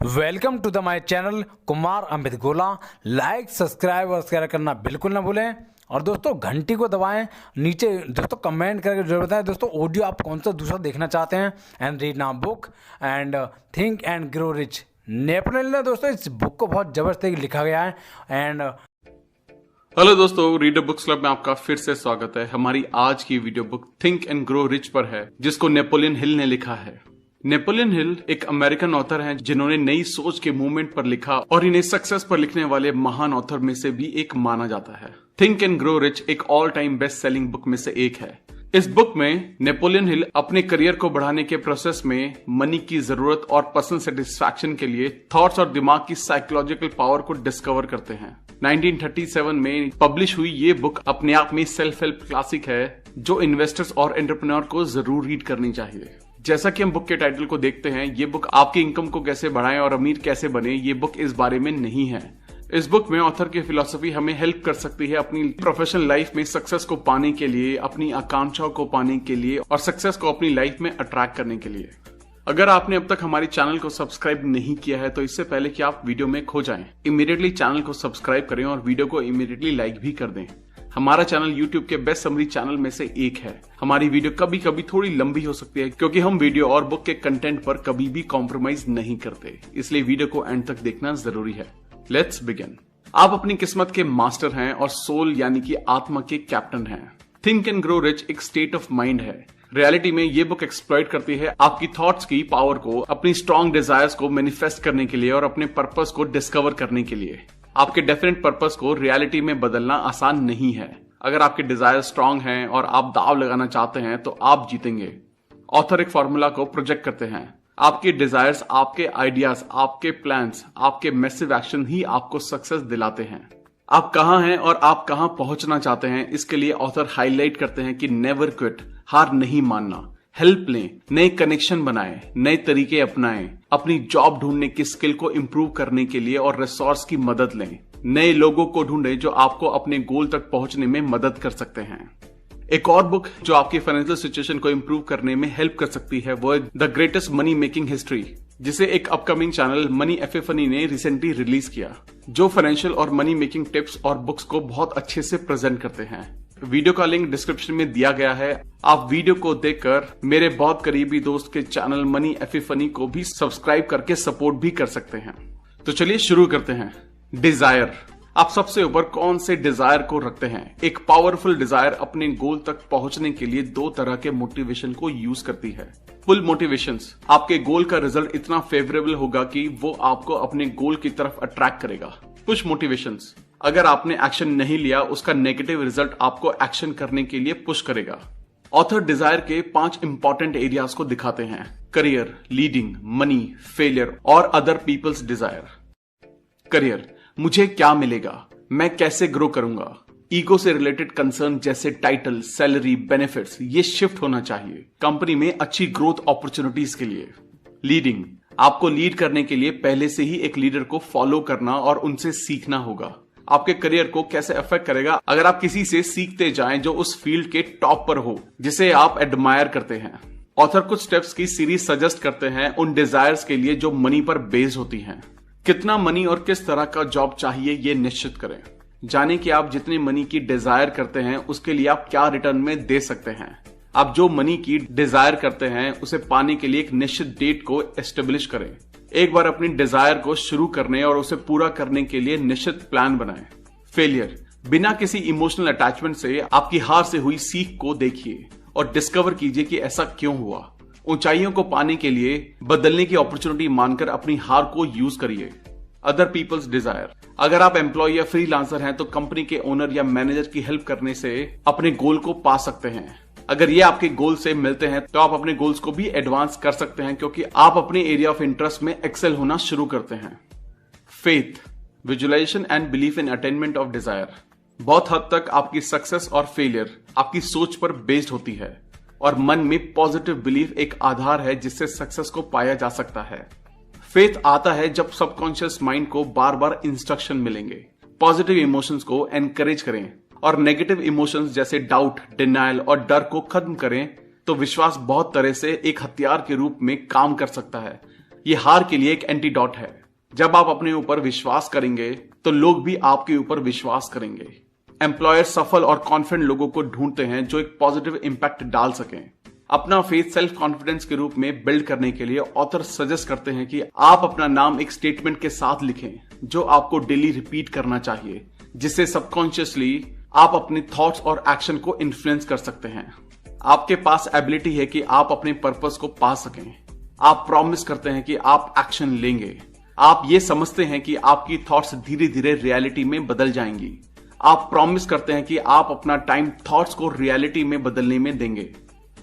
Welcome to the my channel Kumar Amit Gola. Like subscribe और share करना बिल्कुल ना भूलें और दोस्तों घंटी को दबाएं। नीचे दोस्तों कमेंट करके जरूर बताएं दोस्तों ऑडियो आप कौन सा दूसरा देखना चाहते हैं। And read now book and think and grow rich. Napoleon ने दोस्तों इस बुक को बहुत जबरदस्त लिखा गया है। एंड हेलो दोस्तों, रीडर बुक्स क्लब में आपका फिर से स्वागत है। हमारी आज की video book think and grow rich पर है, जिसको नेपोलियन हिल ने लिखा है। नेपोलियन हिल एक अमेरिकन ऑथर हैं जिन्होंने नई सोच के मूवमेंट पर लिखा और इन्हें सक्सेस पर लिखने वाले महान ऑथर में से भी एक माना जाता है। थिंक एंड ग्रो रिच एक all time best selling book में से एक है। इस बुक में नेपोलियन हिल अपने करियर को बढ़ाने के प्रोसेस में मनी की जरूरत और पर्सनल सेटिस्फैक्शन के लिए थॉट्स और दिमाग की साइकोलॉजिकल पावर को डिस्कवर करते हैं। 1937 में पब्लिश हुई ये बुक अपने आप में सेल्फ हेल्प क्लासिक है, जो इन्वेस्टर्स और एंटरप्रेन्योर को जरूर रीड करनी चाहिए। जैसा कि हम बुक के टाइटल को देखते हैं, ये बुक आपकी इनकम को कैसे बढ़ाएं और अमीर कैसे बने, ये बुक इस बारे में नहीं है। इस बुक में ऑथर की फिलॉसफी हमें हेल्प कर सकती है अपनी प्रोफेशनल लाइफ में सक्सेस को पाने के लिए, अपनी आकांक्षाओं को पाने के लिए और सक्सेस को अपनी लाइफ में अट्रैक्ट करने के लिए। अगर आपने अब तक हमारे चैनल को सब्सक्राइब नहीं किया है तो इससे पहले कि आप वीडियो में खो जाएं, इमीडिएटली चैनल को सब्सक्राइब करें और वीडियो को इमीडिएटली लाइक भी कर दें। हमारा चैनल YouTube के बेस्ट समरी चैनल में से एक है। हमारी वीडियो कभी कभी थोड़ी लंबी हो सकती है क्योंकि हम वीडियो और बुक के कंटेंट पर कभी भी कॉम्प्रोमाइज नहीं करते, इसलिए वीडियो को एंड तक देखना जरूरी है। Let's begin. आप अपनी किस्मत के मास्टर हैं और सोल यानी कि आत्मा के कैप्टन हैं। थिंक एंड ग्रो रिच एक स्टेट ऑफ माइंड है। रियलिटी में ये बुक एक्सप्लॉइट करती है आपकी थॉट्स की पावर को, अपनी स्ट्रॉन्ग डिजायर्स को मैनिफेस्ट करने के लिए और अपने पर्पस को डिस्कवर करने के लिए। आपके डेफिनेट पर्पस को रियलिटी में बदलना आसान नहीं है। अगर आपके डिजायर स्ट्रांग हैं और आप दाव लगाना चाहते हैं तो आप जीतेंगे। ऑथर एक फॉर्मूला को प्रोजेक्ट करते हैं। आपके डिजायर्स, आपके आइडियाज, आपके प्लान्स, आपके मैसिव एक्शन ही आपको सक्सेस दिलाते हैं। आप कहां हैं और आप कहां पहुंचना चाहते हैं, इसके लिए ऑथर हाईलाइट करते हैं कि नेवर क्विट, हार नहीं मानना, हेल्प लें, नए कनेक्शन बनाएं, नए तरीके अपनाएं, अपनी जॉब ढूंढने की स्किल को इंप्रूव करने के लिए और रिसोर्स की मदद लें, नए लोगों को ढूंढें जो आपको अपने गोल तक पहुंचने में मदद कर सकते हैं। एक और बुक जो आपकी फाइनेंशियल सिचुएशन को इंप्रूव करने में हेल्प कर सकती है वो है the greatest money making history, जिसे एक अपकमिंग चैनल मनी एफएफनी ने रिसेंटली रिलीज किया, जो फाइनेंशियल और मनी मेकिंग टिप्स और बुक्स को बहुत अच्छे से प्रेजेंट करते हैं। वीडियो का लिंक डिस्क्रिप्शन में दिया गया है। आप वीडियो को देखकर मेरे बहुत करीबी दोस्त के चैनल मनी एफएफनी को भी सब्सक्राइब करके सपोर्ट भी कर सकते हैं। तो चलिए शुरू करते हैं। डिजायर। आप सबसे ऊपर कौन से डिजायर को रखते हैं? एक पावरफुल डिजायर अपने गोल तक पहुंचने के लिए दो तरह के मोटिवेशन को यूज करती है। पुल मोटिवेशंस, आपके गोल का रिजल्ट इतना फेवरेबल होगा कि वो आपको अपने गोल की तरफ अट्रैक्ट करेगा। पुश मोटिवेशंस, अगर आपने एक्शन नहीं लिया उसका नेगेटिव रिजल्ट आपको एक्शन करने के लिए पुश करेगा। ऑथर डिजायर के 5 इंपॉर्टेंट एरियाज को दिखाते हैं: करियर, लीडिंग, मनी, फेलियर और अदर पीपल्स डिजायर। करियर, मुझे क्या मिलेगा, मैं कैसे ग्रो करूंगा। ईगो से रिलेटेड कंसर्न जैसे टाइटल, सैलरी, बेनिफिट्स, ये शिफ्ट होना चाहिए कंपनी में अच्छी ग्रोथ अपॉर्चुनिटीज के लिए। लीडिंग, आपको लीड करने के लिए पहले से ही एक लीडर को फॉलो करना और उनसे सीखना होगा। आपके करियर को कैसे अफेक्ट करेगा अगर आप किसी से सीखते जाएं जो उस फील्ड के टॉप पर हो, जिसे आप एडमायर करते हैं। ऑथर कुछ स्टेप्स की सीरीज सजेस्ट करते हैं उन डिजायर्स के लिए जो मनी पर बेस्ड होती हैं। कितना मनी और किस तरह का जॉब चाहिए ये निश्चित करें। जाने कि आप जितने मनी की डिजायर करते हैं उसके लिए आप क्या रिटर्न में दे सकते हैं। आप जो मनी की डिजायर करते हैं उसे पाने के लिए एक निश्चित डेट को एस्टेब्लिश करें। एक बार अपनी डिजायर को शुरू करने और उसे पूरा करने के लिए निश्चित प्लान बनाएं। फेलियर, बिना किसी इमोशनल अटैचमेंट से आपकी हार से हुई सीख को देखिए और डिस्कवर कीजिए कि ऐसा क्यों हुआ। ऊंचाइयों को पाने के लिए बदलने की अपॉर्चुनिटी मानकर अपनी हार को यूज करिए। अदर पीपल्स डिजायर, अगर आप एम्प्लॉय या फ्रीलांसर हैं तो कंपनी के ओनर या मैनेजर की हेल्प करने से अपने गोल को पा सकते हैं। अगर ये आपके गोल से मिलते हैं तो आप अपने गोल्स को भी एडवांस कर सकते हैं क्योंकि आप अपने एरिया ऑफ इंटरेस्ट में एक्सेल होना शुरू करते हैं। Faith, visualization and belief in attainment of desire, बहुत हद तक आपकी सक्सेस और फेलियर आपकी सोच पर बेस्ड होती है और मन में पॉजिटिव बिलीफ एक आधार है जिससे सक्सेस को पाया जा सकता है। फेथ आता है जब सबकॉन्शियस माइंड को बार बार इंस्ट्रक्शन मिलेंगे। पॉजिटिव इमोशंस को एनकरेज करें और नेगेटिव इमोशंस जैसे डाउट, डिनायल और डर को खत्म करें तो विश्वास बहुत तरह से एक हथियार के रूप में काम कर सकता है। ये हार के लिए एक एंटीडोट है। जब आप अपने ऊपर विश्वास करेंगे तो लोग भी आपके ऊपर विश्वास करेंगे। एम्प्लॉयर सफल और कॉन्फिडेंट लोगों को ढूंढते हैं जो एक पॉजिटिव इंपैक्ट डाल सकें। अपना फेथ सेल्फ कॉन्फिडेंस के रूप में बिल्ड करने के लिए ऑथर सजेस्ट करते हैं कि आप अपना नाम एक स्टेटमेंट के साथ लिखें जो आपको डेली रिपीट करना चाहिए, जिससे सबकॉन्शियसली आप अपने थॉट्स और एक्शन को इन्फ्लुएंस कर सकते हैं। आपके पास एबिलिटी है कि आप अपने पर्पस को पा सकें। आप प्रॉमिस करते हैं कि आप एक्शन लेंगे। आप ये समझते हैं कि आपकी थॉट्स धीरे धीरे रियलिटी में बदल जाएंगी। आप प्रॉमिस करते हैं कि आप अपना टाइम थॉट्स को रियलिटी में बदलने में देंगे।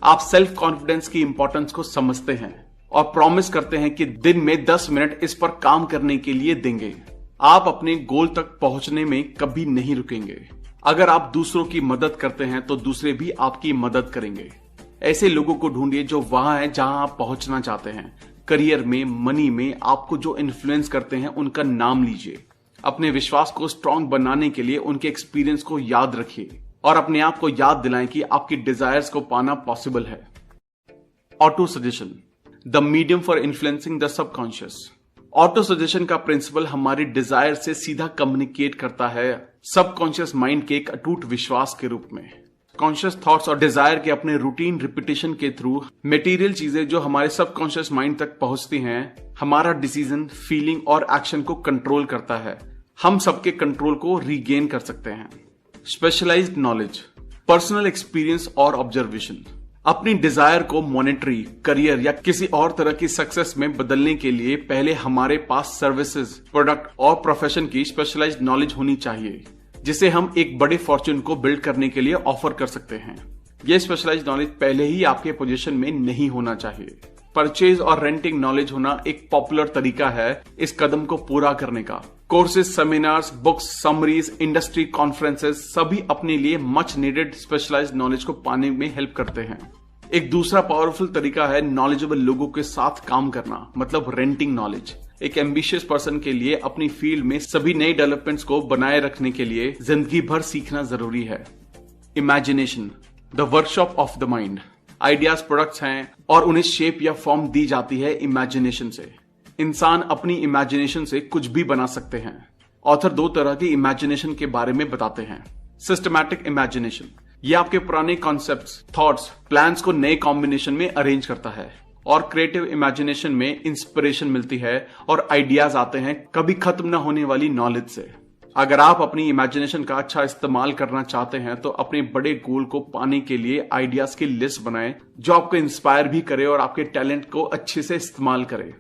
आप सेल्फ कॉन्फिडेंस की इंपॉर्टेंस को समझते हैं और प्रॉमिस करते हैं कि दिन में 10 मिनट इस पर काम करने के लिए देंगे। आप अपने गोल तक पहुंचने में कभी नहीं रुकेंगे। अगर आप दूसरों की मदद करते हैं तो दूसरे भी आपकी मदद करेंगे। ऐसे लोगों को ढूंढिए जो वहां हैं जहां आप पहुंचना चाहते हैं। करियर में, मनी में आपको जो इन्फ्लुएंस करते हैं उनका नाम लीजिए। अपने विश्वास को स्ट्रांग बनाने के लिए उनके एक्सपीरियंस को याद रखिए और अपने आप को याद दिलाएं कि आपकी डिजायर्स को पाना पॉसिबल है। Auto suggestion, the medium for influencing the subconscious. Auto suggestion का प्रिंसिपल हमारी डिजायर से सीधा कम्युनिकेट करता है सबकॉन्शियस माइंड के एक अटूट विश्वास के रूप में। कॉन्शियस थॉट्स और डिजायर के अपने रूटीन रिपीटेशन के थ्रू मटेरियल चीजें जो हमारे सबकॉन्शियस माइंड तक पहुंचती हैं, हमारा डिसीजन, फीलिंग और एक्शन को कंट्रोल करता है। हम सबके कंट्रोल को रीगेन कर सकते हैं। स्पेशलाइज्ड नॉलेज, पर्सनल एक्सपीरियंस और ऑब्जर्वेशन। अपनी डिजायर को मॉनेटरी, करियर या किसी और तरह की सक्सेस में बदलने के लिए पहले हमारे पास सर्विसेज, प्रोडक्ट और प्रोफेशन की स्पेशलाइज्ड नॉलेज होनी चाहिए, जिसे हम एक बड़े फॉर्च्यून को बिल्ड करने के लिए ऑफर कर सकते हैं। यह स्पेशलाइज्ड नॉलेज पहले ही आपके पोजीशन में नहीं होना चाहिए। परचेज और रेंटिंग नॉलेज होना एक पॉपुलर तरीका है इस कदम को पूरा करने का। Courses, seminars, books, summaries, industry conferences सभी अपने लिए मच नीडेड स्पेशलाइज्ड नॉलेज को पाने में हेल्प करते हैं। एक दूसरा पावरफुल तरीका है नॉलेजेबल लोगों के साथ काम करना, मतलब रेंटिंग नॉलेज। एक एम्बिशियस पर्सन के लिए अपनी फील्ड में सभी नए डेवलपमेंट्स को बनाए रखने के लिए जिंदगी भर सीखना जरूरी है। Imagination, the workshop of the mind. Ideas products हैं और उन्हें शेप या फॉर्म दी जाती है इमेजिनेशन से। इंसान अपनी इमेजिनेशन से कुछ भी बना सकते हैं। ऑथर 2 तरह की इमेजिनेशन के बारे में बताते हैं। सिस्टमैटिक इमेजिनेशन, ये आपके पुराने कॉन्सेप्ट्स, थॉट्स, प्लान्स को नए कॉम्बिनेशन में अरेंज करता है। और क्रिएटिव इमेजिनेशन में इंस्पिरेशन मिलती है और आइडियाज आते हैं कभी खत्म न होने वाली नॉलेज से। अगर आप अपनी इमेजिनेशन का अच्छा इस्तेमाल करना चाहते हैं तो अपने बड़े गोल को पाने के लिए आइडियाज की लिस्ट बनाएं जो आपको इंस्पायर भी करे और आपके टैलेंट को अच्छे से इस्तेमाल करे।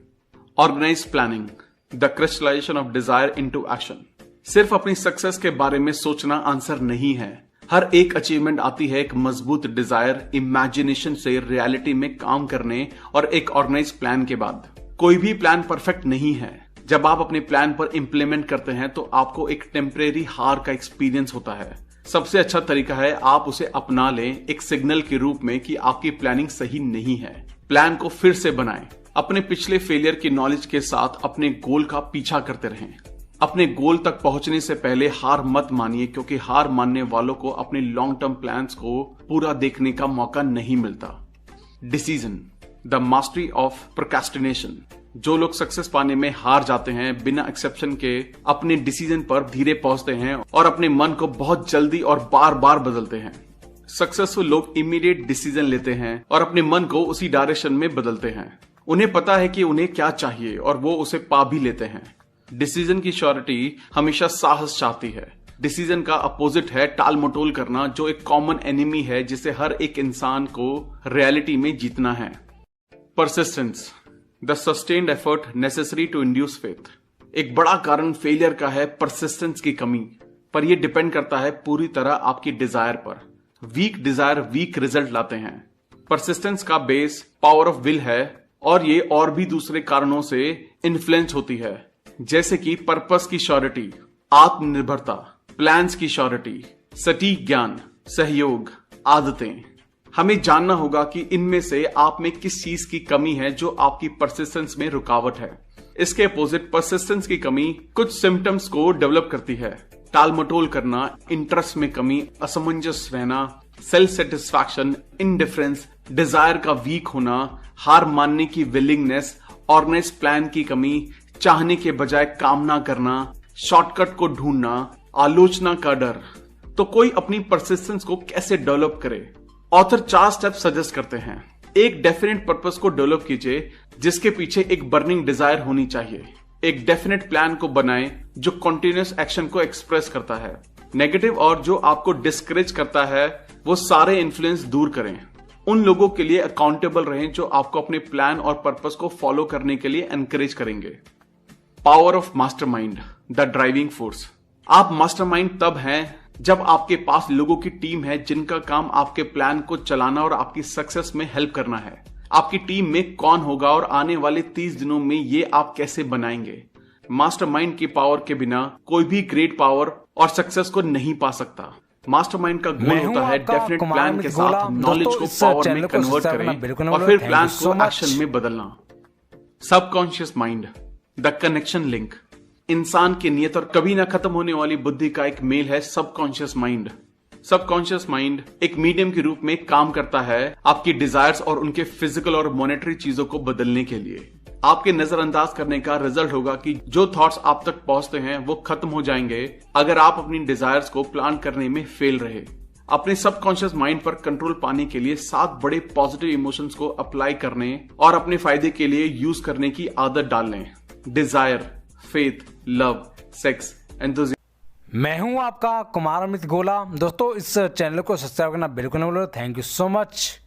Organize planning, the crystallization of desire into action. सिर्फ अपनी सक्सेस के बारे में सोचना आंसर नहीं है। हर एक अचीवमेंट आती है एक मजबूत डिजायर, इमेजिनेशन से रियलिटी में काम करने और एक ऑर्गेनाइज प्लान के बाद। कोई भी प्लान परफेक्ट नहीं है। जब आप अपने प्लान पर इंप्लीमेंट करते हैं तो आपको एक टेम्परेरी हार का एक्सपीरियंस होता है। सबसे अच्छा तरीका है आप उसे अपना लें एक सिग्नल के रूप में कि आपकी प्लानिंग सही नहीं है। प्लान को फिर से बनाएं। अपने पिछले फेलियर की नॉलेज के साथ अपने गोल का पीछा करते रहें। अपने गोल तक पहुंचने से पहले हार मत मानिए, क्योंकि हार मानने वालों को अपने लॉन्ग टर्म प्लान्स को पूरा देखने का मौका नहीं मिलता। Decision, the mastery of procrastination. जो लोग सक्सेस पाने में हार जाते हैं बिना एक्सेप्शन के अपने डिसीजन पर धीरे पहुंचते हैं और अपने मन को बहुत जल्दी और बार बार बदलते हैं। सक्सेसफुल लोग इमीडिएट डिसीजन लेते हैं और अपने मन को उसी डायरेक्शन में बदलते हैं। उन्हें पता है कि उन्हें क्या चाहिए और वो उसे पा भी लेते हैं। डिसीजन की श्योरिटी हमेशा साहस चाहती है। डिसीजन का अपोजिट है टाल मटोल करना, जो एक कॉमन एनिमी है जिसे हर एक इंसान को रियलिटी में जीतना है। Persistence, the sustained effort necessary to induce faith. एक बड़ा कारण फेलियर का है परसिस्टेंस की कमी, पर यह डिपेंड करता है पूरी तरह आपकी डिजायर पर। वीक डिजायर वीक रिजल्ट लाते हैं। परसिस्टेंस का बेस पावर ऑफ विल है और ये और भी दूसरे कारणों से इन्फ्लुएंस होती है, जैसे कि पर्पस की श्योरिटी, आत्मनिर्भरता, प्लान्स की श्योरिटी, सटीक ज्ञान, सहयोग, आदतें। हमें जानना होगा कि इनमें से आप में किस चीज की कमी है जो आपकी परसिस्टेंस में रुकावट है। इसके अपोजिट परसिस्टेंस की कमी कुछ सिम्टम्स को डेवलप करती है। टाल मटोल करना, इंटरेस्ट में कमी, असमंजस रहना, सेल्फ सेटिस्फैक्शन, इंडिफरेंस, डिजायर का वीक होना, हार मानने की विलिंगनेस ऑर्गेनाइज प्लान की कमी, चाहने के बजाय काम ना करना, शॉर्टकट को ढूंढना, आलोचना का डर। तो कोई अपनी परसिस्टेंस को कैसे डेवलप करे? ऑथर 4 स्टेप्स सजेस्ट करते हैं। एक डेफिनेट पर्पस को डेवलप कीजिए जिसके पीछे एक बर्निंग डिजायर होनी चाहिए। एक डेफिनेट प्लान को बनाएं जो कॉन्टिन्यूअस एक्शन को एक्सप्रेस करता है। नेगेटिव और जो आपको डिस्करेज करता है वो सारे इन्फ्लुएंस दूर करें। उन लोगों के लिए अकाउंटेबल रहें जो आपको अपने प्लान और पर्पस को फॉलो करने के लिए एनकरेज करेंगे। Power of mastermind, the driving force. आप मास्टरमाइंड तब हैं जब आपके पास लोगों की टीम है जिनका काम आपके प्लान को चलाना और आपकी सक्सेस में हेल्प करना है। आपकी टीम में कौन होगा और आने वाले 30 दिनों में ये आप कैसे बनाएंगे? मास्टरमाइंड की पावर के बिना कोई भी ग्रेट पावर और सक्सेस को नहीं पा सकता। मास्टरमाइंड का गोल होता है डेफिनेट प्लान के साथ नॉलेज को पावर में कन्वर्ट करें और फिर प्लान को एक्शन में बदलना। Subconscious mind, the connection link. इंसान की नियत और कभी ना खत्म होने वाली बुद्धि का एक मेल है सबकॉन्शियस माइंड। सबकॉन्शियस माइंड एक मीडियम के रूप में काम करता है आपकी डिजायर्स और उनके फिजिकल और मॉनेटरी चीजों को बदलने के लिए। आपके नजरअंदाज करने का रिजल्ट होगा कि जो थॉट्स आप तक पहुंचते हैं वो खत्म हो जाएंगे अगर आप अपनी डिजायर्स को प्लान करने में फेल रहे। अपने सबकॉन्शियस माइंड पर कंट्रोल पाने के लिए 7 बड़े पॉजिटिव इमोशंस को अप्लाई करने और अपने फायदे के लिए यूज करने की आदत डाल लें। Desire, faith, love, sex, enthusiasm. मैं हूं आपका कुमार अमित गोला। दोस्तों इस चैनल को सब्सक्राइब करना बिल्कुल ना भूलो। Thank you so much.